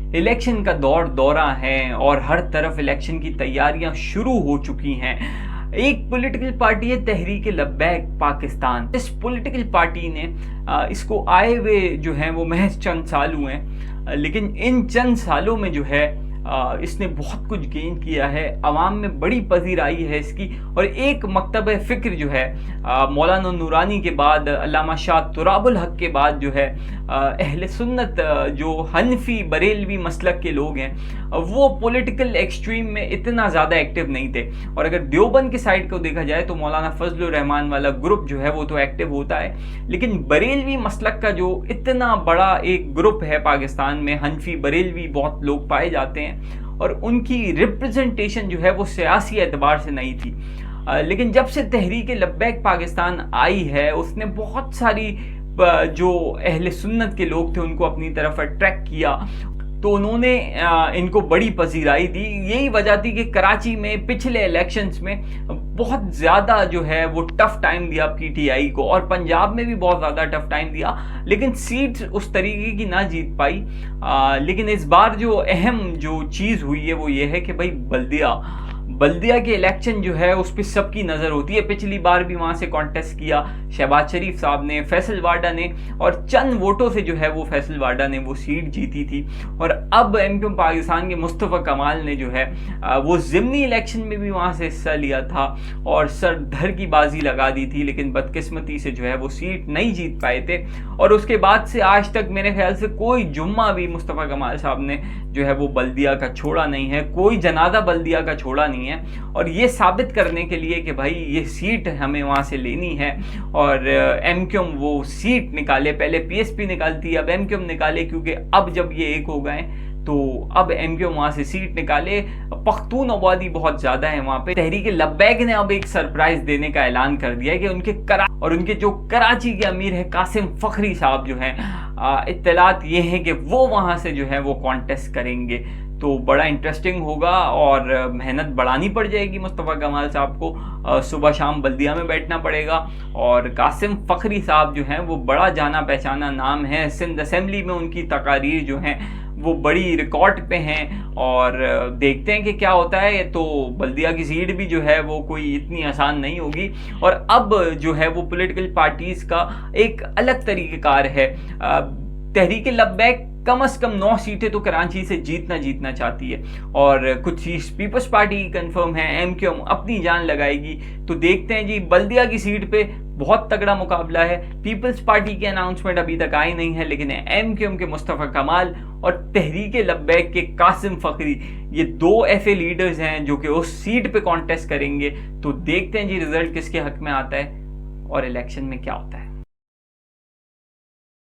Election का दौरा है और हर तरफ इलेक्शन की तैयारियां शुरू हो चुकी हैं। एक पॉलिटिकल पार्टी है तहरीक लब्बैक पाकिस्तान। इस पॉलिटिकल पार्टी ने इसको आए हुए जो है वो महज चंद साल हुए हैं, लेकिन इन चंद सालों में जो है इसने बहुत कुछ गेन किया है। अवाम में बड़ी पजीराई है इसकी। और एक मकतब फ़िक्र जो है मौलाना नूरानी के बाद, अल्लामा शाह तुराबुल हक के बाद जो है अहले सुन्नत जो हनफी बरेलवी मसलक के लोग हैं वो पॉलिटिकल एक्सट्रीम में इतना ज़्यादा एक्टिव नहीं थे। और अगर देवबंद के साइड को देखा जाए तो मौलाना फजलुर रहमान वाला ग्रुप जो है वो तो एक्टिव होता है, लेकिन बरेलवी मसलक का जो इतना बड़ा एक ग्रुप है पाकिस्तान में, हनफी बरेलवी बहुत लोग पाए जाते हैं और उनकी रिप्रेजेंटेशन जो है वो सियासी एतबार से नहीं थी। लेकिन जब से तहरीक लब्बैक पाकिस्तान आई है उसने बहुत सारी जो अहले सुन्नत के लोग थे उनको अपनी तरफ अट्रैक्ट किया, तो उन्होंने इनको बड़ी पजीराई दी। यही वजह थी कि कराची में पिछले इलेक्शंस में बहुत ज़्यादा जो है वो टफ टाइम दिया पीटीआई को, और पंजाब में भी बहुत ज़्यादा टफ टाइम दिया, लेकिन सीट उस तरीके की ना जीत पाई। लेकिन इस बार जो अहम जो चीज़ हुई है वो ये है कि भाई बल्दिया के इलेक्शन जो है उस पर सबकी नज़र होती है। पिछली बार भी वहाँ से कॉन्टेस्ट किया शहबाज शरीफ साहब ने, फैसल वाडा ने, और चंद वोटों से जो है वो फैसल वाडा ने वो सीट जीती थी। और अब एमक्यूएम पाकिस्तान के मुस्तफ़ा कमाल ने जो है वो ज़िमनी इलेक्शन में भी वहाँ से हिस्सा लिया था और सर धर की बाजी लगा दी थी, लेकिन बदकिस्मती से जो है वो सीट नहीं जीत पाए थे। और उसके बाद से आज तक मेरे ख्याल से कोई जुम्मा भी मुस्तफ़ा कमाल साहब ने जो है वो बल्दिया का छोड़ा नहीं है, कोई जनाजा बल्दिया का छोड़ा नहीं है। और ये साबित करने के लिए कि भाई ये सीट हमें वहाँ से लेनी है और एमक्यूएम वो सीट निकाले। पहले पीएसपी निकालती, अब एमक्यूएम निकाले, क्योंकि अब जब ये एक हो गए तो अब एमक्यूएम वहाँ से सीट निकाले। पख्तून आबादी बहुत ज़्यादा है वहाँ पे। तहरीक लब्बैक ने अब एक सरप्राइज देने का ऐलान कर दिया है कि उनके जो कराची के अमीर है कासिम फखरी साहब जो हैं, इत्तलात ये है कि वो वहाँ से जो है वो कॉन्टेस्ट करेंगे। तो बड़ा इंटरेस्टिंग होगा और मेहनत बढ़ानी पड़ जाएगी मुस्तफ़ा कमाल साहब को। सुबह शाम बल्दिया में बैठना पड़ेगा। और कासिम फखरी साहब जो हैं वो बड़ा जाना पहचाना नाम है। सिंध असेंबली में उनकी तकारीर जो हैं वो बड़ी रिकॉर्ड पे हैं और देखते हैं कि क्या होता है। तो बल्दिया की सीट भी जो है वो कोई इतनी आसान नहीं होगी। और अब जो है वो पॉलिटिकल पार्टीज़ का एक अलग तरीक़ेकार है। तहरीक लब्बैक कम से कम 9 सीटें तो कराची से जीतना चाहती है और कुछ चीज़ पीपल्स पार्टी की कंफर्म है। एमक्यूएम अपनी जान लगाएगी। तो देखते हैं जी, बल्दिया की सीट पे बहुत तगड़ा मुकाबला है। पीपल्स पार्टी की अनाउंसमेंट अभी तक आई नहीं है, लेकिन एमक्यूएम के मुस्तफ़ा कमाल और तहरीक लब्बैक के कासिम फखरी, ये 2 ऐसे लीडर्स हैं जो कि उस सीट पे कॉन्टेस्ट करेंगे। तो देखते हैं जी रिजल्ट किसके हक में आता है और इलेक्शन में क्या होता है।